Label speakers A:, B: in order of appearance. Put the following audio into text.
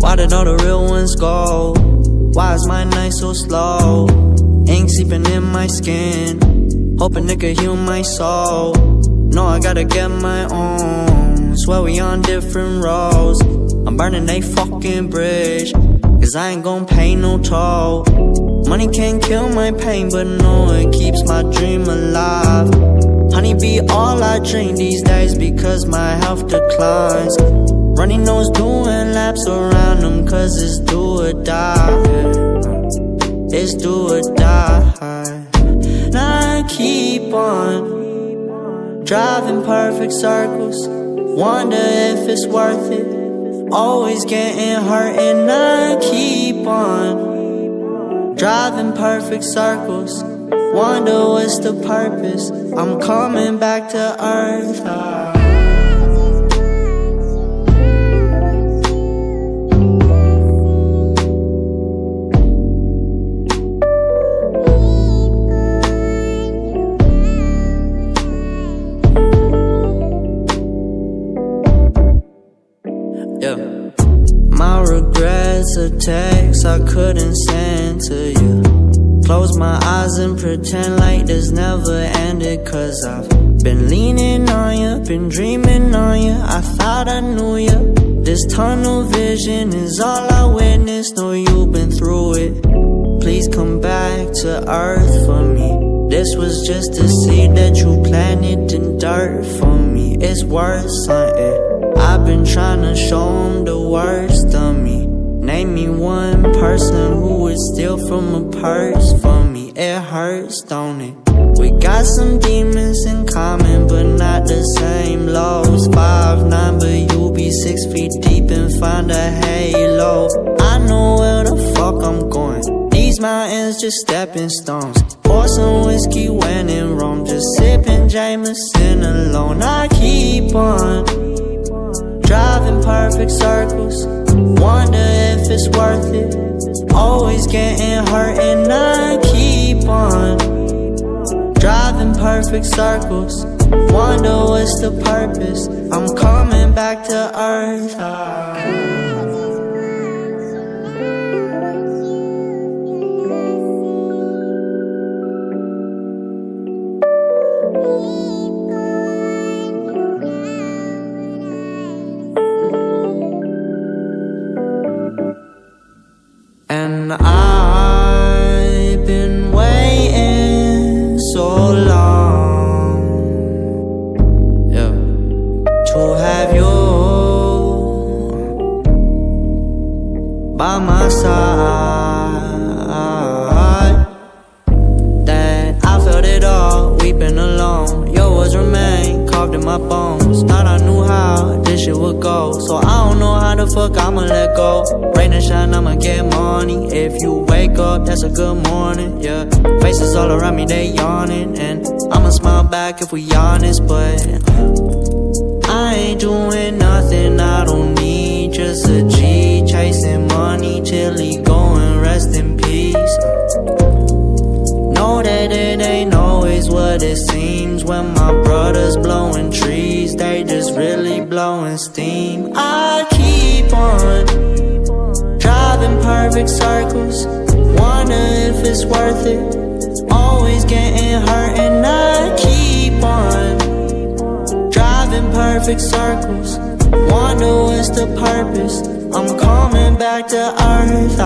A: Why did all the real ones go? Why is my night so slow? Ink seeping in my skin, hoping it could heal my soul. No, I gotta get my own. Swear we on different roads. I'm burning a fucking bridge, cause I ain't gon' pay no toll. Money can't kill my pain, but no, it keeps my dream alive. Honey be all I drink these days because my health declines. Runny nose doing laps around them cause it's do or die. It's do or die. Now I keep on driving perfect circles, wonder if it's worth it. Always getting hurt and I keep on driving perfect circles, wonder what's the purpose. I'm coming back to earth. My regrets are texts I couldn't send to you. Close my eyes and pretend like this never ended, cause I've been leaning on you, been dreaming on you. I thought I knew you. This tunnel vision is all I witnessed. Know you've been through it. Please come back to earth for me. This was just a seed that you planted in dirt for me. It's worth something. I've been trying to show them the worst of me. Name me one person who would steal from a purse for me. It hurts, don't it? We got some demons in common, but not the same lows. 5'9", but you be 6 feet deep and find a halo. I know where the fuck I'm going. These mountains just stepping stones. Pour some whiskey when in Rome. Just sipping Jameson alone. I keep on driving perfect circles. Wonder if it's worth it. Always getting hurt and I keep on driving perfect circles. Wonder what's the purpose. I'm coming back to earth. And I've been waiting so long, yeah, to have you by my side. That I felt it all, weeping alone. Your words remain carved in my bones. Thought I knew how this shit would go, so I don't know how the fuck I'ma let go. Rain and shine, I'ma get money. If you wake up, that's a good morning, yeah. Faces all around me, they yawning, and I'ma smile back if we honest. But I ain't doing nothing I don't need. Just a G, chasing money till he go and rest in peace. Know that it ain't always what it seems. When my brothers blowing trees, they just really blowing steam. I keep on driving perfect circles. Wonder if it's worth it. Always getting hurt and I keep on driving perfect circles. Wonder what's the purpose. I'm coming back to earth.